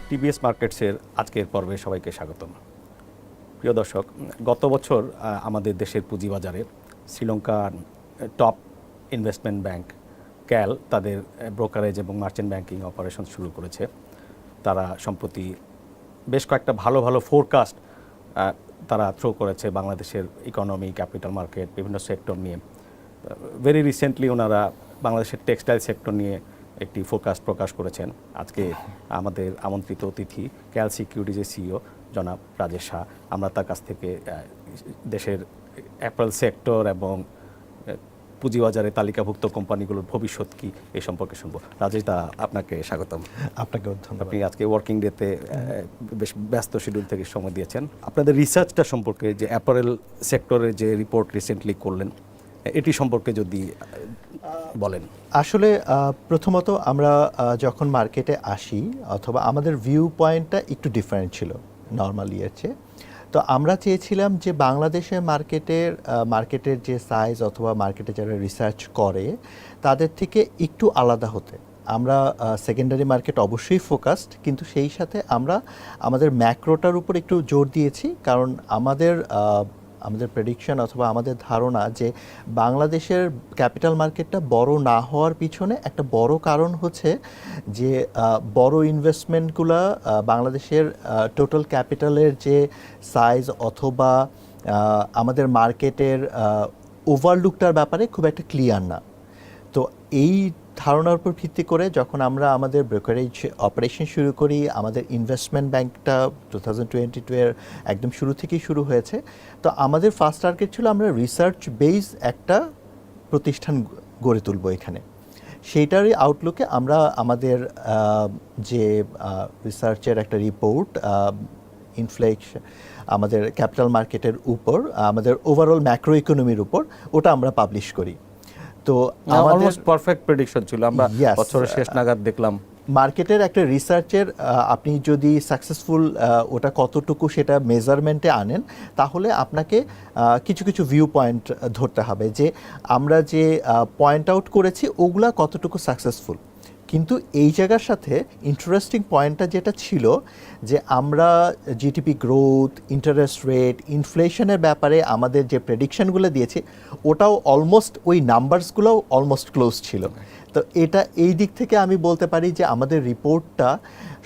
TBS মার্কেটসের আজকের পর্বে সবাইকে স্বাগতম। প্রিয় দর্শক, গত বছর আমাদের দেশের পুঁজিবাজারে শ্রীলঙ্কার টপ ইনভেস্টমেন্ট ব্যাংক ক্যাল তাদের ব্রোকারেজ এবং মার্চেন্ট ব্যাংকিং অপারেশন শুরু করেছে। তারা সম্প্রতি বেশ কয়েকটা ভালো ভালো ফোরকাস্ট তারা থ্রো করেছে বাংলাদেশের ইকোনমি, ক্যাপিটাল মার্কেট, বিভিন্ন সেক্টর নিয়ে। ভেরি রিসেন্টলি ওনারা বাংলাদেশের টেক্সটাইল সেক্টর নিয়ে একটি ফোরকাস্ট প্রকাশ করেছেন। আজকে আমাদের আমন্ত্রিত অতিথি ক্যাল সিকিউরিটিজের সিইও জনাব রাজেশ শাহ, আমরা তার কাছ থেকে দেশের অ্যাপারেল সেক্টর এবং পুঁজিবাজারে তালিকাভুক্ত কোম্পানিগুলোর ভবিষ্যৎ কী এই সম্পর্কে শুনবো। রাজেশ দা, আপনাকে স্বাগতম। আপনাকে ধন্যবাদ। আপনি আজকে ওয়ার্কিং ডেতে বেশ ব্যস্ত শিডিউল থেকে সময় দিয়েছেন। আপনাদের রিসার্চটা সম্পর্কে, যে অ্যাপারেল সেক্টরে যে রিপোর্ট রিসেন্টলি করলেন, এটি সম্পর্কে যদি বলেন। আসলে প্রথমত আমরা যখন মার্কেটে আসি অথবা আমাদের ভিউ পয়েন্টটা একটু ডিফারেন্ট ছিল নর্মাল ইয়ার চেয়ে। তো আমরা চেয়েছিলাম যে বাংলাদেশের মার্কেটের যে সাইজ অথবা মার্কেটে যারা রিসার্চ করে তাদের থেকে একটু আলাদা হতে। আমরা সেকেন্ডারি মার্কেট অবশ্যই ফোকাসড, কিন্তু সেই সাথে আমরা আমাদের ম্যাক্রোটার উপর একটু জোর দিয়েছি, কারণ আমাদের প্রেডিকশন অথবা আমাদের ধারণা যে বাংলাদেশের ক্যাপিটাল মার্কেটটা বড় না হওয়ার পিছনে একটা বড় কারণ হচ্ছে যে বড় ইনভেস্টমেন্টগুলো বাংলাদেশের টোটাল ক্যাপিটালের যে সাইজ অথবা আমাদের মার্কেটের ওভারলুকটার ব্যাপারে খুব একটা ক্লিয়ার না। তো এই ধারণার উপর ভিত্তি করে যখন আমরা আমাদের ব্রোকারেজ অপারেশন শুরু করি, আমাদের ইনভেস্টমেন্ট ব্যাংকটা 2022 এর একদম শুরু থেকেই শুরু হয়েছে। তো আমাদের ফার্স্ট টার্গেট ছিল আমরা রিসার্চ বেস একটা প্রতিষ্ঠান গড়ে তুলব এখানে। সেইটারই আউটলুকে আমরা আমাদের যে রিসার্চের একটা রিপোর্ট ইনফ্লেশন আমাদের ক্যাপিটাল মার্কেটের উপর, আমাদের ওভারঅল ম্যাক্রো ইকোনমির উপর, ওটা আমরা পাবলিশ করি। তো আমাদের পারফেক্ট প্রেডিকশন ছিল, আমরা বছরের শেষ নাগাদ দেখলাম। মার্কেটের একটা রিসার্চের আপনি যদি সাকসেসফুল ওটা কতটুকু সেটা মেজারমেন্টে আনেন, তাহলে আপনাকে কিছু কিছু ভিউ পয়েন্ট ধরতে হবে যে আমরা যে পয়েন্ট আউট করেছি ওগুলা কতটুকু সাকসেসফুল। কিন্তু এই জায়গার সাথে ইন্টারেস্টিং পয়েন্টটা যেটা ছিল যে আমরা জিডিপি গ্রোথ, ইন্টারেস্ট রেট, ইনফ্লেশনের ব্যাপারে আমাদের যে প্রেডিকশনগুলো দিয়েছি ওটাও অলমোস্ট ওই নাম্বারসগুলোও অলমোস্ট ক্লোজ ছিল। তো এটা এই দিক থেকে আমি বলতে পারি যে আমাদের রিপোর্টটা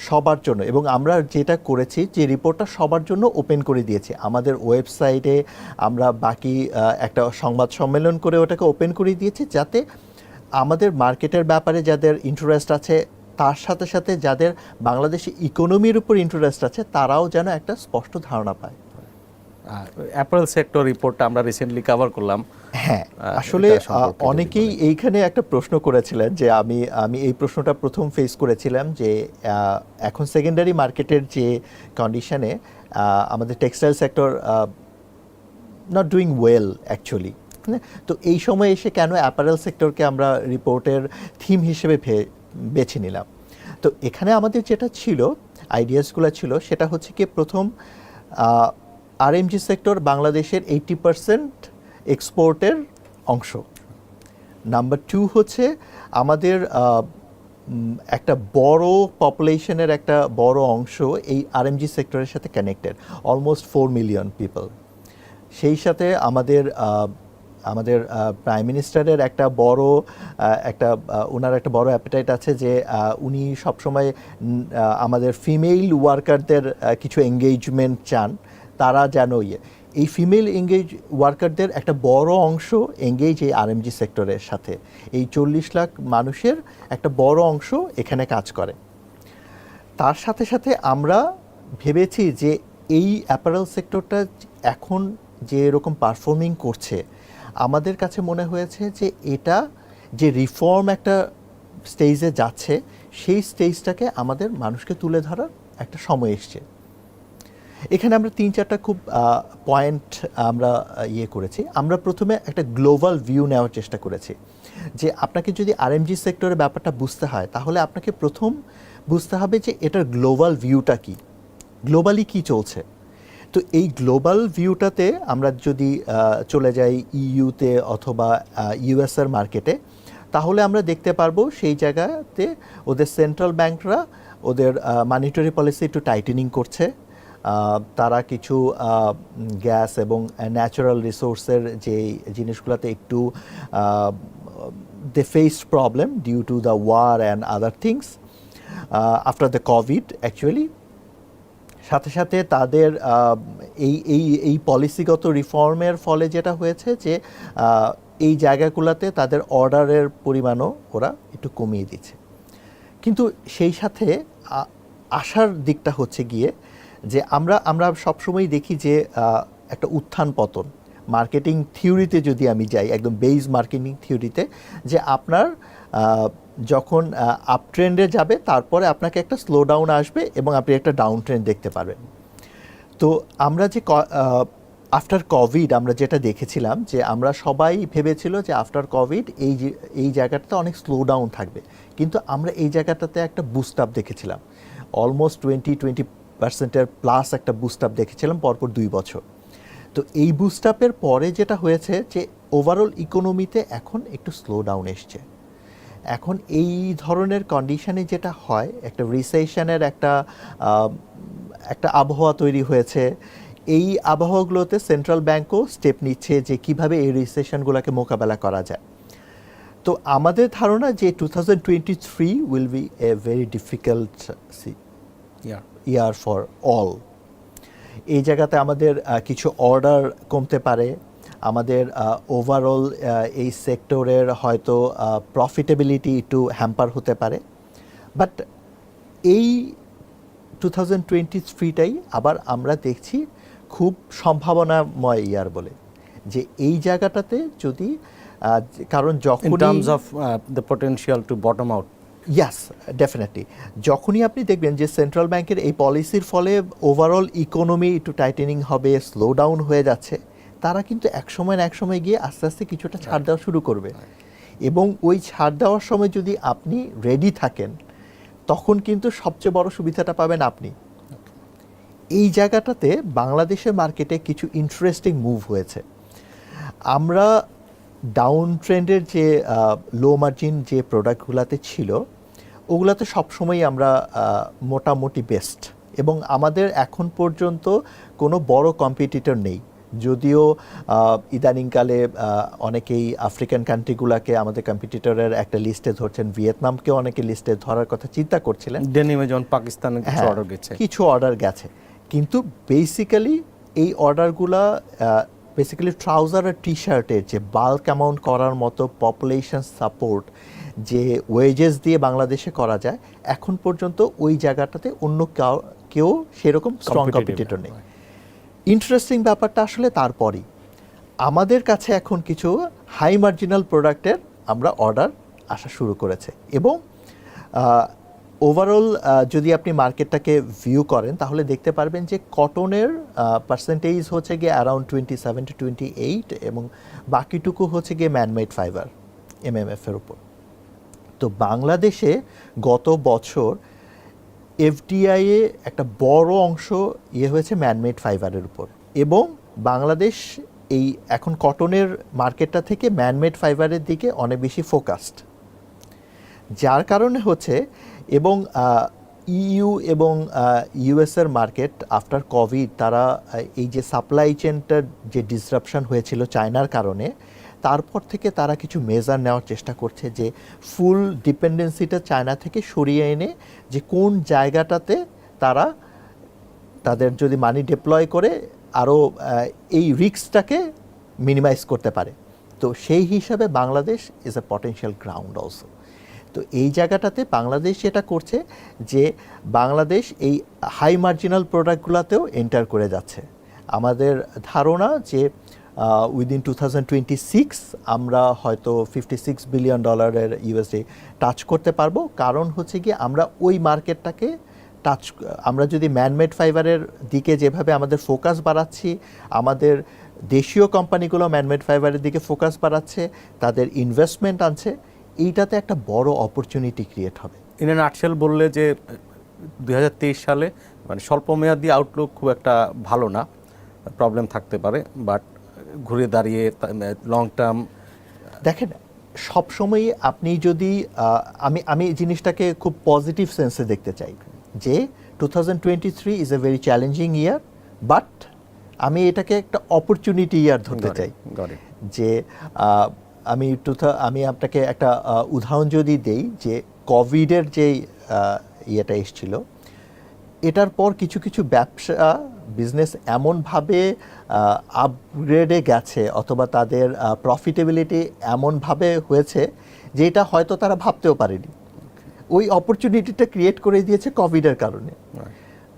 সবার জন্য, এবং আমরা যেটা করেছি যে রিপোর্টটা সবার জন্য ওপেন করে দিয়েছি আমাদের ওয়েবসাইটে। আমরা বাকি একটা সংবাদ সম্মেলন করে ওটাকে ওপেন করে দিয়েছি, যাতে আমাদের মার্কেটের ব্যাপারে যাদের ইন্টারেস্ট আছে তার সাথে সাথে যাদের বাংলাদেশি ইকোনমির উপর ইন্টারেস্ট আছে তারাও যেন একটা স্পষ্ট ধারণা পায়। অ্যাপারেল সেক্টর রিপোর্টটা আমরা রিসেন্টলি কভার করলাম। হ্যাঁ, আসলে অনেকেই এইখানে একটা প্রশ্ন করেছিলেন যে আমি এই প্রশ্নটা প্রথম ফেস করেছিলাম যে এখন সেকেন্ডারি মার্কেটের যে কন্ডিশনে আমাদের textile sector not doing well actually. তো এই সময় এসে কেন অ্যাপারেল সেক্টরকে আমরা রিপোর্টের থিম হিসেবে বেছে নিলাম। তো এখানে আমাদের যেটা ছিল, আইডিয়াসগুলো ছিল, সেটা হচ্ছে কি, প্রথম আরএমজি সেক্টর বাংলাদেশের 80% এক্সপোর্টের অংশ। নাম্বার 2 হচ্ছে আমাদের একটা বড় পপুলেশনের একটা বড় অংশ এই আরএমজি সেক্টরের সাথে কানেক্টেড, অলমোস্ট 4 মিলিয়ন পিপল। সেই সাথে আমাদের প্রাইম মিনিস্টারের একটা বড় ওনার একটা বড় অ্যাপিটাইট আছে যে উনি সবসময় আমাদের ফিমেল ওয়ার্কারদের কিছু এঙ্গেজমেন্ট চান। তারা যেন এই ফিমেল এঙ্গেজ ওয়ার্কারদের একটা বড় অংশ এঙ্গেজ এই আরএমজি সেক্টরের সাথে। এই 40 লাখ মানুষের একটা বড় অংশ এখানে কাজ করে। তার সাথে সাথে আমরা ভেবেছি যে এই অ্যাপারেল সেক্টরটা এখন যে এরকম পারফর্মিং করছে, আমাদের কাছে মনে হয়েছে যে এটা যে রিফর্ম একটা স্টেজে যাচ্ছে, সেই স্টেজটাকে আমাদের মানুষকে তুলে ধরার একটা সময় এসছে। এখানে আমরা 3-4টা খুব পয়েন্ট আমরা করেছি। আমরা প্রথমে একটা গ্লোবাল ভিউ নেওয়ার চেষ্টা করেছি যে আপনাকে যদি আরএমজি সেক্টরের ব্যাপারটা বুঝতে হয়, তাহলে আপনাকে প্রথম বুঝতে হবে যে এটার গ্লোবাল ভিউটা কি, গ্লোবালি কি চলছে। তো এই গ্লোবাল ভিউটাতে আমরা যদি চলে যাই ইইউতে অথবা ইউএসএর মার্কেটে, তাহলে আমরা দেখতে পারবো সেই জায়গাতে ওদের সেন্ট্রাল ব্যাংকরা ওদের মানিটারি পলিসি একটু টাইটেনিং করছে। তারা কিছু গ্যাস এবং ন্যাচারাল রিসোর্সের যে জিনিসগুলোতে একটু they faced problem due to the war and other things after the Covid actually. সাথে সাথে তাদের এই পলিসিগত রিফর্মের ফলে যেটা হয়েছে যে এই জায়গাগুলোতে তাদের অর্ডারের পরিমাণও ওরা একটু কমিয়ে দিচ্ছে। কিন্তু সেই সাথে আশার দিকটা হচ্ছে গিয়ে যে আমরা সবসময় দেখি যে একটা উত্থান পতন মার্কেটিং থিওরিতে যদি আমি যাই, একদম বেস মার্কেটিং থিওরিতে, যে আপনার যখন আপ ট্রেন্ডে যাবে তারপরে আপনাকে একটা স্লো ডাউন আসবে এবং আপনি একটা ডাউন ট্রেন্ড দেখতে পারবেন। তো আমরা যে আফটার কোভিড আমরা যেটা দেখেছিলাম যে আমরা সবাই ভেবেছিল যে আফটার কোভিড এই জায়গাটাতে অনেক স্লো ডাউন থাকবে, কিন্তু আমরা এই জায়গাটাতে একটা বুস্ট আপ দেখেছিলাম, অলমোস্ট 20% প্লাস একটা বুস্ট আপ দেখেছিলাম পরপর 2 বছর। তো এই বুস্ট আপের পরে যেটা হয়েছে যে ওভারঅল ইকোনমিতে এখন একটু স্লো ডাউন এসছে। এখন এই ধরনের কন্ডিশনে যেটা হয়, একটা রিসেশনের একটা আবহাওয়া তৈরি হয়েছে। এই আবহাওয়াগুলোতে সেন্ট্রাল ব্যাংকও স্টেপ নিচ্ছে যে কিভাবে এই রিসেশনগুলোকে মোকাবেলা করা যায়। তো আমাদের ধারণা যে 2023 will B a very difficult year for all. এই জায়গাতে আমাদের কিছু অর্ডার কমতে পারে, আমাদের ওভারঅল এই সেক্টরের হয়তো প্রফিটেবিলিটি একটু হ্যাম্পার হতে পারে। বাট এই 2023টাই আবার আমরা দেখছি খুব সম্ভাবনাময় ইয়ার বলে, যে এই জায়গাটাতে যদি কারণ যখন in terms of the potential to bottom out. Yes, definitely. যখনই আপনি দেখবেন যে সেন্ট্রাল ব্যাংকের এই পলিসির ফলে ওভারঅল ইকোনমি একটু টাইটেনিং হবে, স্লো ডাউন হয়ে যাচ্ছে, তারা কিন্তু এক সময় গিয়ে আস্তে আস্তে কিছুটা ছাড় দেওয়া শুরু করবে। এবং ওই ছাড় দেওয়ার সময় যদি আপনি রেডি থাকেন, তখন কিন্তু সবচেয়ে বড় সুবিধাটা পাবেন আপনি। এই জায়গাটাতে বাংলাদেশের মার্কেটে কিছু ইন্টারেস্টিং মুভ হয়েছে। আমরা ডাউন ট্রেন্ডের যে লো মার্জিন যে প্রোডাক্টগুলোতে ছিল, ওগুলোতে সবসময় আমরা মোটামুটি বেস্ট, এবং আমাদের এখন পর্যন্ত কোনো বড় কম্পিটিটর নেই। যদিও ইদানিংকালে অনেকেই আফ্রিকান কান্ট্রিগুলোকে আমাদের কম্পিটিটরের একটা লিস্টে ধরছেন, ভিয়েতনামকেও অনেকে লিস্টে ধরার কথা চিন্তা করছিলেন। ডেনিমে যেমন পাকিস্তানে কিছু অর্ডার গেছে, কিছু অর্ডার গেছে, কিন্তু বেসিক্যালি এই অর্ডারগুলা বেসিক্যালি ট্রাউজার আর টি শার্টের যে বাল্ক অ্যামাউন্ট করার মতো পপুলেশন সাপোর্ট যে ওয়েজেস দিয়ে বাংলাদেশে করা যায়, এখন পর্যন্ত ওই জায়গাটাতে অন্য কেউ সেরকম স্ট্রং কম্পিটিটর নেই। ইন্টারেস্টিং ব্যাপারটা আসলে তারপরই আমাদের কাছে এখন কিছু হাই মার্জিনাল প্রোডাক্টের আমরা অর্ডার আসা শুরু করেছে। এবং ওভারঅল যদি আপনি মার্কেটটাকে ভিউ করেন তাহলে দেখতে পারবেন যে কটনের পার্সেন্টেজ হচ্ছে গিয়ে অ্যারাউন্ড 27 to 28, এবং বাকিটুকু হচ্ছে গিয়ে ম্যানমেড ফাইবার এমএমএফের উপর। তো বাংলাদেশে গত বছর এফডিআইয়ে একটা বড় অংশ হয়েছে ম্যানমেড ফাইবারের উপর, এবং বাংলাদেশ এই এখন কটনের মার্কেটটা থেকে ম্যানমেড ফাইবারের দিকে অনেক বেশি ফোকাসড, যার কারণে হচ্ছে। এবং ইইউ এবং ইউএসের মার্কেট আফটার কোভিড, তারা এই যে সাপ্লাই চেনটার যে ডিসরাপশন হয়েছিল চায়নার কারণে, তারপর থেকে তারা কিছু মেজার নেওয়ার চেষ্টা করছে যে ফুল ডিপেন্ডেন্সিটা চায়না থেকে সরিয়ে এনে যে কোন জায়গাটাতে তারা তাদের যদি মানি ডিপ্লয় করে আরও এই রিস্কটাকে মিনিমাইজ করতে পারে। তো সেই হিসাবে Bangladesh is a potential ground also. তো এই জায়গাটাতে বাংলাদেশ যেটা করছে যে বাংলাদেশ এই হাই মার্জিনাল প্রোডাক্টগুলোতেও এন্টার করে যাচ্ছে। আমাদের ধারণা যে উইদিন 2026 আমরা হয়তো $56 বিলিয়ন ইউএসডি টাচ করতে পারবো। কারণ হচ্ছে কি আমরা ওই মার্কেটটাকে আমরা যদি ম্যানমেড ফাইবারের দিকে যেভাবে আমাদের ফোকাস বাড়াচ্ছি, আমাদের দেশীয় কোম্পানিগুলো ম্যানমেড ফাইবারের দিকে ফোকাস বাড়াচ্ছে, তাদের ইনভেস্টমেন্ট আনছে, এইটাতে একটা বড় অপরচুনিটি ক্রিয়েট হবে। ইন এ নাটশেল বললে যে 2023 সালে মানে স্বল্প মেয়াদি আউটলুক খুব একটা ভালো না, প্রবলেম থাকতে পারে, বাট ঘুরে দাঁড়িয়ে লং টার্ম দেখেন সবসময়ই আপনি যদি আমি জিনিসটাকে খুব পজিটিভ সেন্সে দেখতে চাই যে 2023 is a very challenging year, but আমি এটাকে একটা অপরচুনিটি ইয়ার ধরতে চাই। যে আমি আপনাকে একটা উদাহরণ যদি দেই, যে কোভিডের যে ইয়েটা এসছিল, এটার পর কিছু কিছু ব্যবসা বিজনেস এমনভাবে আপগ্রেডে গেছে অথবা তাদের প্রফিটেবিলিটি এমনভাবে হয়েছে যে এটা হয়তো তারা ভাবতেও পারেনি। ওই অপরচুনিটিটা ক্রিয়েট করে দিয়েছে কোভিডের কারণে।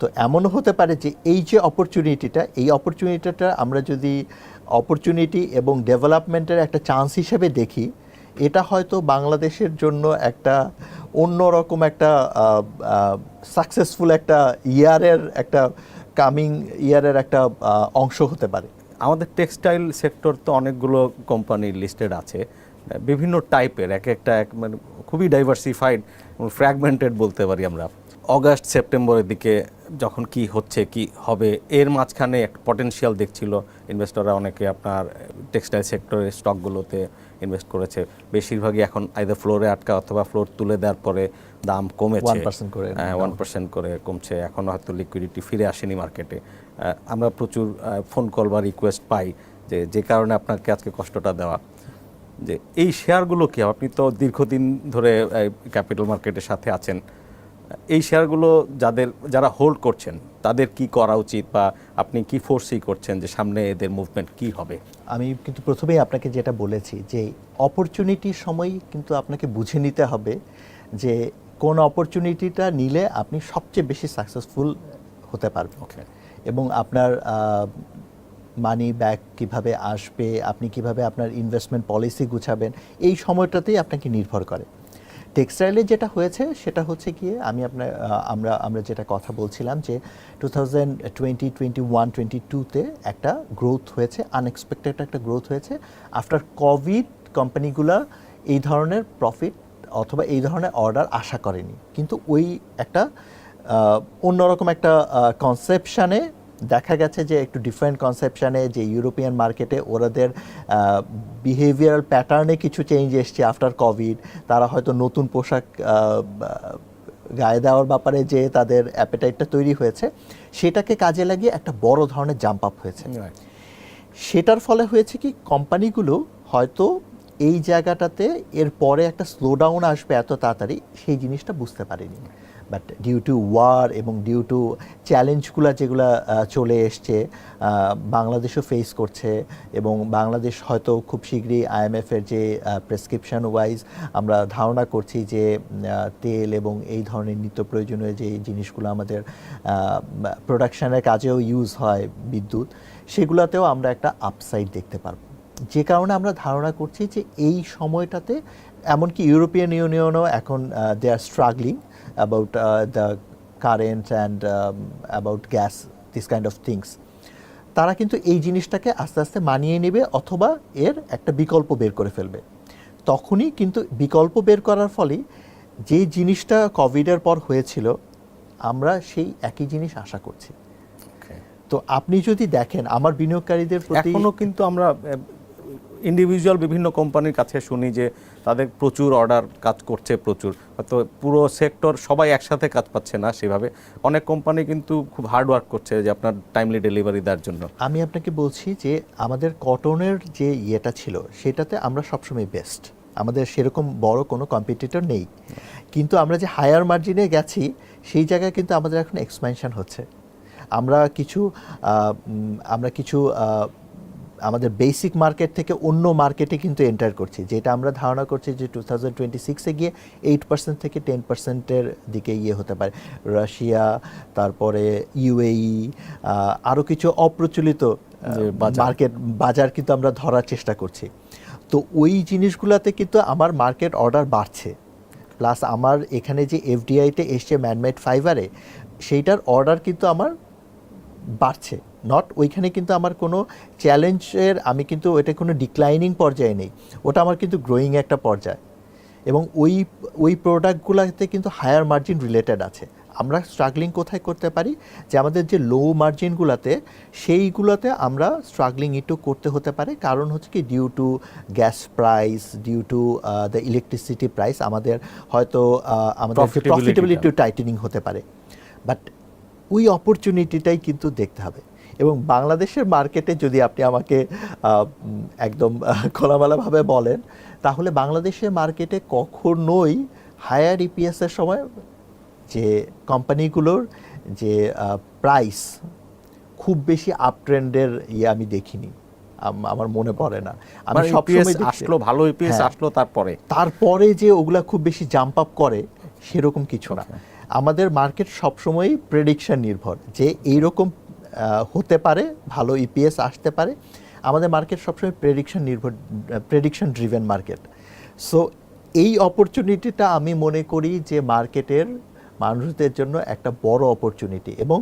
তো এমনও হতে পারে যে এই যে অপরচুনিটিটা আমরা যদি অপরচুনিটি এবং ডেভেলপমেন্টের একটা চান্স হিসেবে দেখি, এটা হয়তো বাংলাদেশের জন্য একটা অন্যরকম একটা সাকসেসফুল একটা কামিং ইয়ারের একটা অংশ হতে পারে। আমাদের টেক্সটাইল সেক্টর তো অনেকগুলো কোম্পানি লিস্টেড আছে, বিভিন্ন টাইপের, একটা মানে খুবই ডাইভার্সিফাইড এবং ফ্র্যাগমেন্টেড বলতে পারি আমরা। অগাস্ট সেপ্টেম্বরের দিকে যখন কি হচ্ছে কি হবে, এর মাঝখানে একটা পটেনশিয়াল দেখছিল ইনভেস্টররা, অনেকে আপনার টেক্সটাইল সেক্টরের স্টকগুলোতে ইনভেস্ট করেছে। বেশিরভাগই এখন আইদার ফ্লোরে আটকা অথবা ফ্লোর তুলে দেওয়ার পরে দাম কমেছে 1% করে কমছে। এখন হয়তো লিকুইডিটি ফিরে আসেনি মার্কেটে। আমরা প্রচুর ফোন কল বা রিকোয়েস্ট পাই যে কারণে আপনাকে আজকে কষ্টটা দেওয়া। যে এই শেয়ারগুলো কি, আপনি তো দীর্ঘদিন ধরে ক্যাপিটাল মার্কেটের সাথে আছেন, এই শেয়ারগুলো যারা হোল্ড করছেন তাদের কি করা উচিত, বা আপনি কি ফোর্সি করছেন যে সামনে এদের মুভমেন্ট কি হবে? আমি কিন্তু প্রথমেই আপনাকে যেটা বলেছি যে অপরচুনিটির সময় কিন্তু আপনাকে বুঝে নিতে হবে যে কোন অপরচুনিটিটা নিলে আপনি সবচেয়ে বেশি সাকসেসফুল হতে পারবেন, এবং আপনার মানি ব্যাক কিভাবে আসবে, আপনি কিভাবে আপনার ইনভেস্টমেন্ট পলিসি গুছাবেন, এই সময়টাতেই আপনাকে নির্ভর করে। টেক্সটাইলে যেটা হয়েছে সেটা হচ্ছে গিয়ে আমরা যেটা কথা বলছিলাম যে 2020, 21, 22-তে একটা গ্রোথ হয়েছে, আনএক্সপেক্টেড একটা গ্রোথ হয়েছে। আফটার কোভিড কোম্পানিগুলো এই ধরনের প্রফিট অথবা এই ধরনের অর্ডার আশা করেনি, কিন্তু ওই একটা অন্যরকম একটা কনসেপশানে দেখা গেছে যে একটু ডিফারেন্ট কনসেপশানে যে ইউরোপিয়ান মার্কেটে ওরাদের বিহেভিয়ারাল প্যাটার্নে কিছু চেঞ্জ এসছে আফটার কোভিড। তারা হয়তো নতুন পোশাক গায়ে দেওয়ার ব্যাপারে যে তাদের অ্যাপেটাইটটা তৈরি হয়েছে, সেটাকে কাজে লাগিয়ে একটা বড় ধরনের জাম্প আপ হয়েছে। সেটার ফলে হয়েছে কি, কোম্পানিগুলো হয়তো এই জায়গাটাতে এর পরে একটা স্লোডাউন আসবে এত তাড়াতাড়ি, সেই জিনিসটা বুঝতে পারেনি। বাট ডিউ টু ওয়ার এবং ডিউ টু চ্যালেঞ্জগুলো যেগুলো চলে এসছে, বাংলাদেশও ফেস করছে, এবং বাংলাদেশ হয়তো খুব শীঘ্রই IMF-এর যে প্রেসক্রিপশন ওয়াইজ আমরা ধারণা করছি যে তেল এবং এই ধরনের নিত্য প্রয়োজনীয় যে জিনিসগুলো আমাদের প্রোডাকশনের কাজেও ইউজ হয়, বিদ্যুৎ, সেগুলোতেও আমরা একটা আপসাইড দেখতে পারবো। যে কারণে আমরা ধারণা করছি যে এই সময়টাতে, এমনকি ইউরোপিয়ান ইউনিয়নও এখন they are struggling about the current and about gas, this kind of things. তারা কিন্তু এই জিনিসটাকে আস্তে আস্তে মানিয়ে নেবে অথবা এর একটা বিকল্প বের করে ফেলবে। তখনই কিন্তু বিকল্প বের করার ফলে যে জিনিসটা কোভিডের পর হয়েছিল, আমরা সেই একই জিনিস আশা করছি। তো আপনি যদি দেখেন আমার বিনিয়োগকারীদের প্রতি, এখনো কিন্তু আমরা ইন্ডিভিজুয়াল বিভিন্ন কোম্পানির কাছে শুনি যে তাদের প্রচুর অর্ডার কাজ করছে, প্রচুর, হয়তো পুরো সেক্টর সবাই একসাথে কাজ পাচ্ছে না সেভাবে। অনেক কোম্পানি কিন্তু খুব হার্ড ওয়ার্ক করছে যে আপনার টাইমলি ডেলিভারি দেওয়ার জন্য। আমি আপনাকে বলছি যে আমাদের কটনের যে ইয়েটা ছিল সেটাতে আমরা সবসময় বেস্ট, আমাদের সেরকম বড় কোনো কম্পিটিটর নেই, কিন্তু আমরা যে হায়ার মার্জিনে গেছি সেই জায়গায় কিন্তু আমাদের এখন এক্সপ্যানশন হচ্ছে। আমরা কিছু আমাদের বেসিক মার্কেট থেকে অন্য মার্কেটে কিন্তু এন্টার করছি, যেটা আমরা ধারণা করছি যে 2026-এ গিয়ে 8% থেকে 10%-এর দিকে হতে পারে। রাশিয়া, তারপরে UAE, আরও কিছু অপ্রচলিত বাজার কিন্তু আমরা ধরার চেষ্টা করছি। তো ওই জিনিসগুলোতে কিন্তু আমার মার্কেট অর্ডার বাড়ছে, প্লাস আমার এখানে যে FDI-তে এসছে ম্যানমেড ফাইবারে, সেইটার অর্ডার কিন্তু আমার বাড়ছে। ওইখানে কিন্তু আমার কোনো চ্যালেঞ্জের, আমি কিন্তু এটা কোনো ডিক্লাইনিং পর্যায়ে নেই, ওটা আমার কিন্তু গ্রোয়িং একটা পর্যায়, এবং ওই প্রোডাক্টগুলোতে কিন্তু হায়ার মার্জিন রিলেটেড আছে। আমরা স্ট্রাগলিং কোথায় করতে পারি, যে আমাদের যে লো মার্জিনগুলোতে সেইগুলোতে আমরা স্ট্রাগলিং একটু করতে হতে পারে। কারণ হচ্ছে কি, due to gas price, due to the electricity price, আমাদের হয়তো আমাদের প্রফিটেবিলিটি টাইটেনিং হতে পারে। বাট ওই অপরচুনিটিটাই কিন্তু দেখতে হবে। এবং বাংলাদেশের মার্কেটে যদি আপনি আমাকে একদম খোলামেলাভাবে বলেন, তাহলে বাংলাদেশের মার্কেটে কখনোই হায়ার ইপিএসের সময় যে কোম্পানিগুলোর যে প্রাইস খুব বেশি আপ ট্রেন্ডের আমি দেখিনি, আমার মনে পড়ে না। আমি সবসময় আসলো ভালো ইপিএস আসলো, তারপরে যে ওগুলা খুব বেশি জাম্প আপ করে সেরকম কিছু না। আমাদের মার্কেট সবসময়ই প্রেডিকশন নির্ভর, যে এইরকম হতে পারে, ভালো ইপিএস আসতে পারে। আমাদের মার্কেট সবসময় প্রেডিকশন ড্রিভেন মার্কেট। সো এই অপরচুনিটিটা আমি মনে করি যে মার্কেটের মানুষদের জন্য একটা বড় অপরচুনিটি। এবং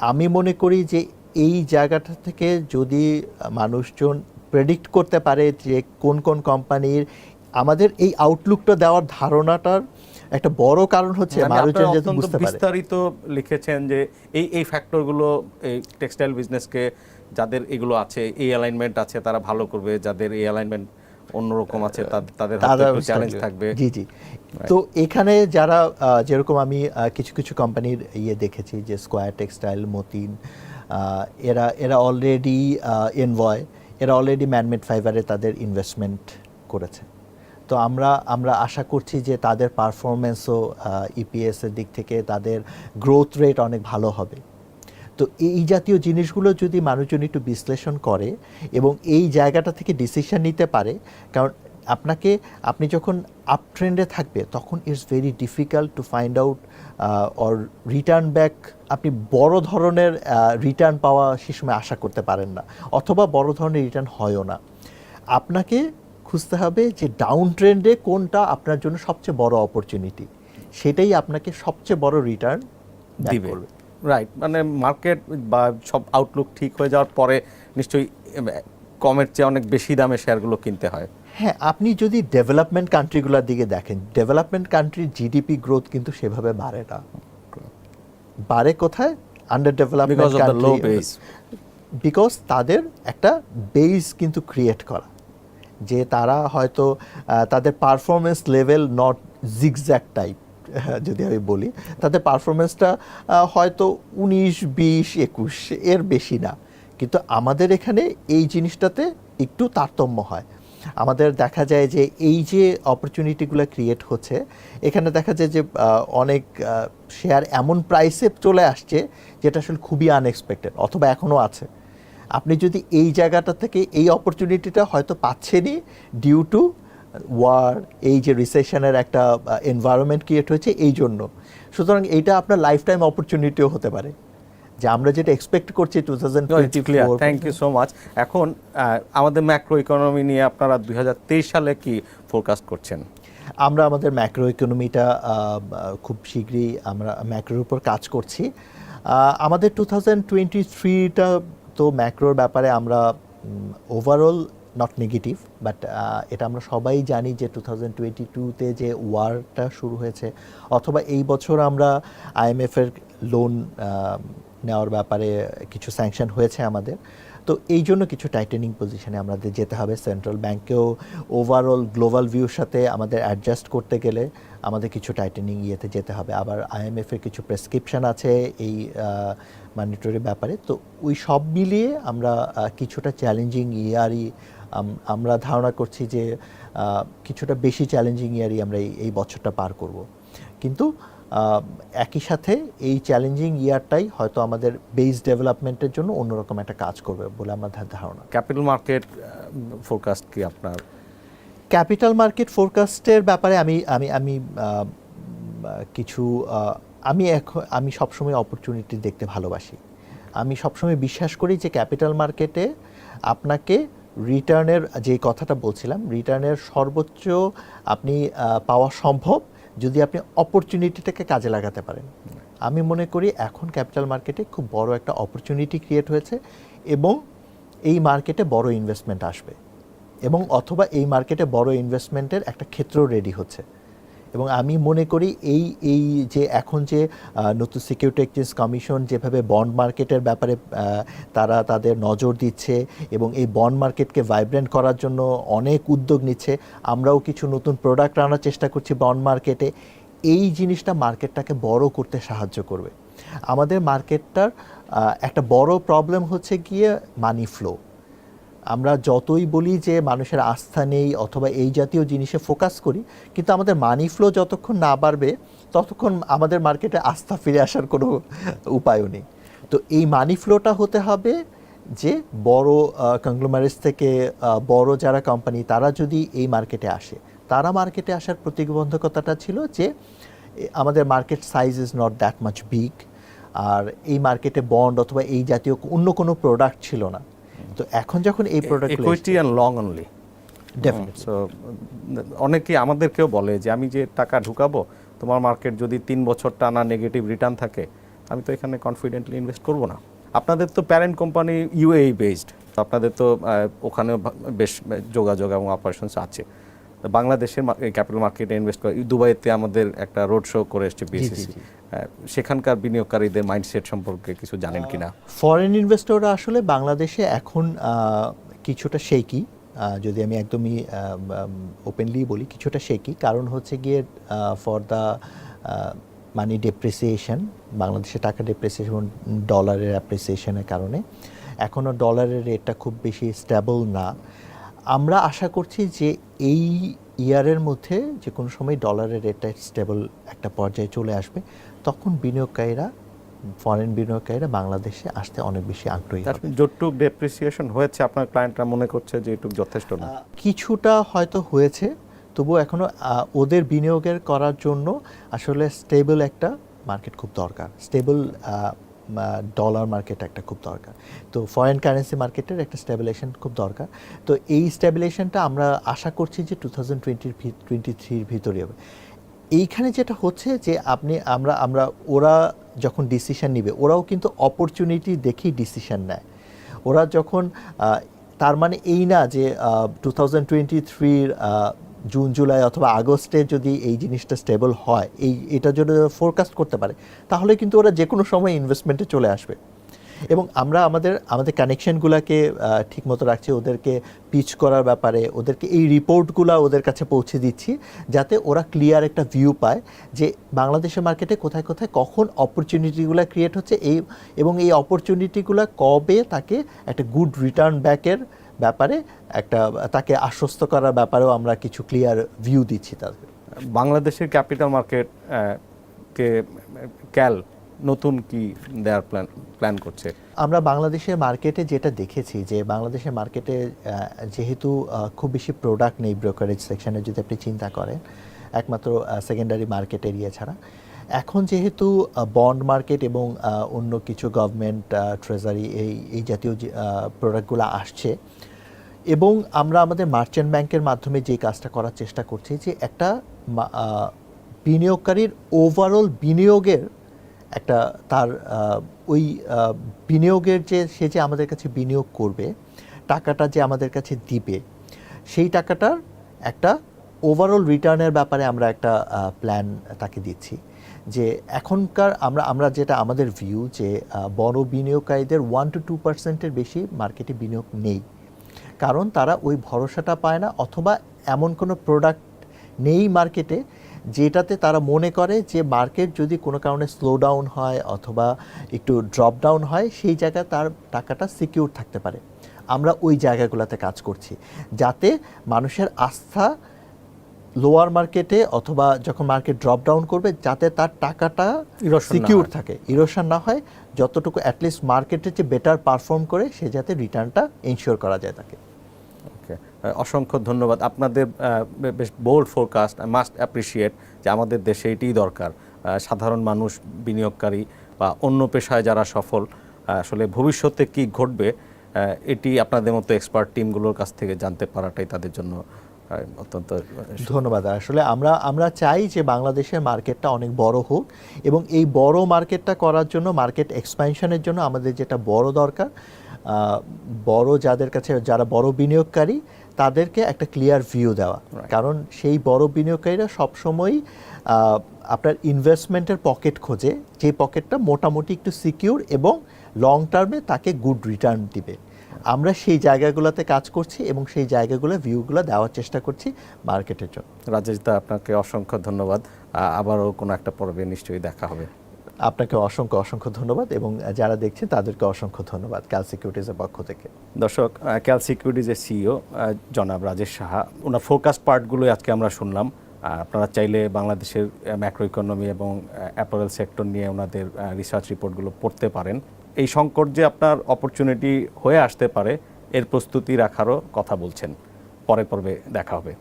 আমি মনে করি যে এই জায়গাটা থেকে যদি মানুষজন প্রেডিক্ট করতে পারে যে কোন কোন কোম্পানির, আমাদের এই আউটলুকটা দেওয়ার ধারণাটার একটা বড় কারণ হচ্ছে মানুষজন যাতে বুঝতে পারে। বিস্তারিত লিখেছেন যে এই ফ্যাক্টরগুলো এই টেক্সটাইল বিজনেসকে, যাদের এগুলো আছে, এই অ্যালাইনমেন্ট আছে, তারা ভালো করবে, যাদের এই অ্যালাইনমেন্ট অন্যরকম আছে তাদের হাতে একটু চ্যালেঞ্জ থাকবে। জি। তো এখানে যারা যেরকম আমি কিছু কিছু কোম্পানির দেখেছি, যে স্কয়ার টেক্সটাইল, মতিন, এরা অলরেডি এনভয়, এরা অলরেডি ম্যানমেড ফাইবারে তাদের ইনভেস্টমেন্ট করেছে। তো আমরা আশা করছি যে তাদের পারফরমেন্সও ইপিএসের দিক থেকে তাদের গ্রোথ রেট অনেক ভালো হবে। তো এই জাতীয় জিনিসগুলো যদি মানুষজন একটু বিশ্লেষণ করে এবং এই জায়গাটা থেকে ডিসিশন নিতে পারে, কারণ আপনি যখন আপ ট্রেন্ডে থাকবে তখন it's very difficult to find out or return back. আপনি বড় ধরনের রিটার্ন পাওয়া সে সময় আশা করতে পারেন না, অথবা বড় ধরনের রিটার্ন হয়ও না। আপনাকে খুঁজতে হবে যে ডাউন ট্রেন্ডে কোনটা আপনার জন্য সবচেয়ে বড় অপরচুনিটি, সেটাই আপনাকে সবচেয়ে বড় রিটার্ন দিবে। রাইট, মানে মার্কেট বা সব আউটলুক ঠিক হয়ে যাওয়ার পরে নিশ্চয়ই কমের চেয়ে অনেক বেশি দামে শেয়ারগুলো কিনতে হয়। হ্যাঁ, আপনি যদি ডেভেলপমেন্ট কান্ট্রিগুলোর দিকে দেখেন, ডেভেলপমেন্ট কান্ট্রির জিডিপি গ্রোথ কিন্তু সেভাবে বাড়ে না। বাড়ে কোথায়? আন্ডার ডেভেলপমেন্ট কান্ট্রি, বিকজ তাদের একটা বেস কিন্তু ক্রিয়েট করা, যে তারা হয়তো তাদের performance level not zigzag type, যদি আমি বলি, তাদের পারফরমেন্সটা হয়তো 19, 20, 21 এর বেশি না। কিন্তু আমাদের এখানে এই জিনিসটাতে একটু তারতম্য হয়। আমাদের দেখা যায় যে এই যে অপরচুনিটিগুলো ক্রিয়েট হচ্ছে, এখানে দেখা যায় যে অনেক শেয়ার এমন প্রাইসে চলে আসছে যেটা আসলে খুবই আনএক্সপেক্টেড, অথবা এখনও আছে। আপনি যদি এই জায়গাটা থেকে এই অপরচুনিটিটা হয়তো পাচ্ছেনই ডিউ টু ওয়ার, এই যে রিসেশনের একটা এনভায়রনমেন্ট ক্রিয়েট হয়েছে এই জন্য। সুতরাং এইটা আপনার লাইফ টাইম অপরচুনিটিও হতে পারে, যে আমরা যেটা এক্সপেক্ট করছি 2024। Thank you so much. এখন আমাদের ম্যাক্রো ইকোনমি নিয়ে আপনারা 2023 সালে কি ফোরকাস্ট করছেন? আমরা আমাদের ম্যাক্রো ইকোনমিটা খুব শীঘ্রই আমরা ম্যাক্রোর উপর কাজ করছি। আমাদের 2023টা তো ম্যাক্রোর ব্যাপারে আমরা ওভারঅল নট নেগেটিভ, বাট এটা আমরা সবাই জানি যে 2022তে যে ওয়ারটা শুরু হয়েছে, অথবা এই বছর আমরা আইএমএফের লোন নেওয়ার ব্যাপারে কিছু স্যাংশন হয়েছে আমাদের। তো এই জন্য কিছু টাইটেনিং পজিশনে আমাদের যেতে হবে। সেন্ট্রাল ব্যাংকেও ওভারঅল গ্লোবাল ভিউর সাথে আমাদের অ্যাডজাস্ট করতে গেলে আমাদের কিছু টাইটেনিং যেতে হবে। আবার আইএমএফের কিছু প্রেসক্রিপশন আছে এই মনিটরি ব্যাপারে। তো ওই সব মিলিয়ে আমরা কিছুটা চ্যালেঞ্জিং ইয়ারই আমরা ধারণা করছি, যে কিছুটা বেশি চ্যালেঞ্জিং ইয়ারই আমরা এই বছরটা পার করব। কিন্তু একই সাথে এই চ্যালেঞ্জিং ইয়ারটাই হয়তো আমাদের বেস ডেভেলপমেন্টের জন্য অন্যরকম একটা কাজ করবে বলে আমার ধারণা। ক্যাপিটাল মার্কেট ফোরকাস্ট কি আপনার? ক্যাপিটাল মার্কেট ফোরকাস্টের ব্যাপারে আমি কিছু আমি সবসময় অপরচুনিটি দেখতে ভালোবাসি। আমি সবসময় বিশ্বাস করি যে ক্যাপিটাল মার্কেটে আপনাকে রিটার্নের যে কথাটা বলছিলাম, রিটার্নের সর্বোচ্চ আপনি পাওয়া সম্ভব যদি আপনি অপরচুনিটিটাকে কাজে লাগাতে পারেন। আমি মনে করি এখন ক্যাপিটাল মার্কেটে খুব বড় একটা অপরচুনিটি ক্রিয়েট হয়েছে, এবং এই মার্কেটে বড় ইনভেস্টমেন্ট আসবে, এবং অথবা এই মার্কেটে বড় ইনভেস্টমেন্টের একটা ক্ষেত্র রেডি হচ্ছে। এবং আমি মনে করি এই এই যে এখন যে নতুন সিকিউরিটি এক্সচেঞ্জ কমিশন যেভাবে বন্ড মার্কেটের ব্যাপারে তারা তাদের নজর দিচ্ছে এবং এই বন্ড মার্কেটকে ভাইব্রেন্ট করার জন্য অনেক উদ্যোগ নিচ্ছে, আমরাও কিছু নতুন প্রোডাক্ট আনার চেষ্টা করছি বন্ড মার্কেটে, এই জিনিসটা মার্কেটটাকে বড় করতে সাহায্য করবে। আমাদের মার্কেটটার একটা বড় প্রবলেম হচ্ছে গিয়ে মানি ফ্লো। আমরা যতই বলি যে মানুষের আস্থা নেই অথবা এই জাতীয় জিনিসে ফোকাস করি, কিন্তু আমাদের মানি ফ্লো যতক্ষণ না বাড়বে ততক্ষণ আমাদের মার্কেটে আস্থা ফিরে আসার কোনো উপায়ও নেই। তো এই মানি ফ্লোটা হতে হবে যে বড় কংগ্লোমারেটস থেকে বড় যারা কোম্পানি তারা যদি এই মার্কেটে আসে, তারা মার্কেটে আসার প্রতিবন্ধকতাটা ছিল যে আমাদের market size is not that much big, আর এই মার্কেটে বন্ড অথবা এই জাতীয় অন্য কোনো প্রোডাক্ট ছিল না। তো এখন যখন এই product equity and long only definitely, so অনেকেই আমাদেরকেও বলে যে আমি যে টাকা ঢুকাবো, তোমার মার্কেট যদি 3 বছর টানা নেগেটিভ রিটার্ন থাকে, আমি তো এখানে কনফিডেন্টলি ইনভেস্ট করব না। আপনাদের তো প্যারেন্ট কোম্পানি ইউএই বেসড, আপনাদের তো ওখানে বেশ যোগাযোগ এবং অপারেশনস আছে। বাংলাদেশের ক্যাপিটাল মার্কেটে ইনভেস্ট করে, দুবাইতে আমাদের একটা রোড শো করে এসছে বিএসসি, সেখানকার বিনিয়োগকারীদের মাইন্ডসেট সম্পর্কে কিছু জানেন কিনা? ফরেন ইনভেস্টররা আসলে বাংলাদেশে এখন কিছুটা শেকি, যদি আমি একদমই ওপেনলি বলি কিছুটা শেকি, কারণ হচ্ছে গিয়ে ফর দ্য মানি ডেপ্রিসিয়েশন, বাংলাদেশে টাকা ডেপ্রিসিয়েশন ডলারের অ্যাপ্রিসিয়েশনের কারণে এখনও ডলারের রেটটা খুব বেশি স্টেবল না। আমরা আশা করছি যে এই ইয়ারের মধ্যে যে কোনো সময় ডলারের রেটটা স্টেবল একটা পর্যায়ে চলে আসবে, তখন বিনিয়োগকারীরা ফরেন বিনিয়োগকারীরা বাংলাদেশে আসতে অনেক বেশি আগ্রহী হবে। যতটুক ডেপ্রিসিয়েশন হয়েছে আপনার ক্লায়েন্টরা মনে করছে যে এটুক যথেষ্ট না? কিছুটা হয়তো হয়েছে, তবুও এখনও ওদের বিনিয়োগের করার জন্য আসলে স্টেবল একটা মার্কেট খুব দরকার, স্টেবল ডলার মার্কেট একটা খুব দরকার। তো ফরেন কারেন্সি মার্কেটের একটা স্টেবিলাইজেশন খুব দরকার। তো এই স্টেবিলাইজেশনটা আমরা আশা করছি যে 2023 ভিতরে হবে। এইখানে যেটা হচ্ছে যে আমরা ওরা যখন ডিসিশন নিবে, ওরাও কিন্তু অপরচুনিটি দেখেই ডিসিশন নেয়। ওরা যখন তার মানে এই না যে 2023 জুন জুলাই অথবা আগস্টে যদি এই জিনিসটা স্টেবল হয়, এটা যদি ফোরকাস্ট করতে পারে, তাহলে কিন্তু ওরা যে কোনো সময় ইনভেস্টমেন্টে চলে আসবে। এবং আমরা আমাদের কানেকশনগুলোকে ঠিকমতো রাখছি, ওদেরকে পিচ করার ব্যাপারে ওদেরকে এই রিপোর্টগুলো ওদের কাছে পৌঁছে দিচ্ছি, যাতে ওরা ক্লিয়ার একটা ভিউ পায় যে বাংলাদেশের মার্কেটে কোথায় কোথায় কখন অপরচুনিটিগুলো ক্রিয়েট হচ্ছে, এবং এই অপরচুনিটিগুলো কবে তাকে একটা গুড রিটার্ন ব্যাকের ব্যাপারে একটা তাকে আশ্বস্ত করার ব্যাপারেও আমরা কিছু ক্লিয়ার ভিউ দিচ্ছি তাদের। বাংলাদেশের ক্যাপিটাল মার্কেট কে ক্যাল নতুন কি দেওয়ার প্ল্যান করছে? আমরা বাংলাদেশের মার্কেটে যেটা দেখেছি যে বাংলাদেশের মার্কেটে যেহেতু খুব বেশি প্রোডাক্ট নেই ব্রোকারেজ সেকশনে, যদি আপনি চিন্তা করেন একমাত্র সেকেন্ডারি মার্কেট এরিয়া ছাড়া, এখন যেহেতু বন্ড মার্কেট এবং অন্য কিছু গভর্নমেন্ট ট্রেজারি এই জাতীয় প্রোডাক্টগুলো আসছে, এবং আমরা আমাদের মার্চেন্ট ব্যাংকের মাধ্যমে যে কাজটা করার চেষ্টা করছি যে একটা বিনিয়োগকারীর ওভারঅল বিনিয়োগের একটা তার ওই বিনিয়োগের সে যে আমাদের কাছে বিনিয়োগ করবে, টাকাটা যে আমাদের কাছে দিবে, সেই টাকাটার একটা ওভারঅল রিটার্নের ব্যাপারে আমরা একটা প্ল্যান তাকে দিচ্ছি। যে এখনকার আমরা যেটা আমাদের ভিউ যে বড় বিনিয়োগকারীদের 1-2% বেশি মার্কেটে বিনিয়োগ নেই, কারণ তারা ওই ভরসাটা পায় না, অথবা এমন কোনো প্রোডাক্ট নেই মার্কেটে যেটাতে তারা মনে করে যে মার্কেট যদি কোনো কারণে স্লো ডাউন হয় অথবা একটু ড্রপ ডাউন হয়, সেই জায়গায় তার টাকাটা সিকিউর থাকতে পারে। আমরা ওই জায়গাগুলোতে কাজ করছি যাতে মানুষের আস্থা লোয়ার মার্কেটে অথবা যখন মার্কেট ড্রপ ডাউন করবে, যাতে তার টাকাটা সিকিউর থাকে, ইরোশন না হয়, যতটুকু অ্যাটলিস্ট মার্কেটের চেয়ে বেটার পারফর্ম করে সে যাতে রিটার্নটা এনশিওর করা যায় তাকে। ওকে, অসংখ্য ধন্যবাদ। আপনাদের বেশ bold forecast, I must appreciate যে আমাদের দেশে এটিই দরকার। সাধারণ মানুষ, বিনিয়োগকারী বা অন্য পেশায় যারা সফল, আসলে ভবিষ্যতে কি ঘটবে এটি আপনাদের মতো এক্সপার্ট টিমগুলোর কাছ থেকে জানতে পারাটাই তাদের জন্য অত্যন্ত ধন্যবাদ। আসলে আমরা চাই যে বাংলাদেশের মার্কেটটা অনেক বড় হোক, এবং এই বড় মার্কেটটা করার জন্য, মার্কেট এক্সপ্যানশনের জন্য আমাদের যেটা বড় দরকার, বড় যাদের কাছে যারা বড় বিনিয়োগকারী তাদেরকে একটা ক্লিয়ার ভিউ দেওয়া, কারণ সেই বড় বিনিয়োগকারীরা সবসময় আপনার ইনভেস্টমেন্টের পকেট খোঁজে, যে পকেটটা মোটামুটি একটু সিকিউর এবং লং টার্মে তাকে গুড রিটার্ন দিবে। আমরা সেই জায়গাগুলোতে কাজ করছি এবং সেই জায়গাগুলো ভিউগুলো দেওয়ার চেষ্টা করছি মার্কেটের জন্য। রাজেশ দা, আপনাকে অসংখ্য ধন্যবাদ। আবারও কোনো একটা পর্বে নিশ্চয়ই দেখা হবে। আপনাকে অসংখ্য অসংখ্য ধন্যবাদ এবং যারা দেখছেন তাদেরকে অসংখ্য ধন্যবাদ ক্যাল সিকিউরিটিজের পক্ষ থেকে। দর্শক, ক্যাল সিকিউরিটিজের সিইও জনাব রাজেশ সাহা, ওনার ফোকাস পার্টগুলোই আজকে আমরা শুনলাম। আপনারা চাইলে বাংলাদেশের ম্যাক্রো ইকোনমি এবং অ্যাপারেল সেক্টর নিয়ে ওনাদের রিসার্চ রিপোর্টগুলো পড়তে পারেন। এই সংকট যে আপনার অপরচুনিটি হয়ে আসতে পারে, এর প্রস্তুতি রাখারও কথা বলছেন। পরের পর্বে দেখা হবে।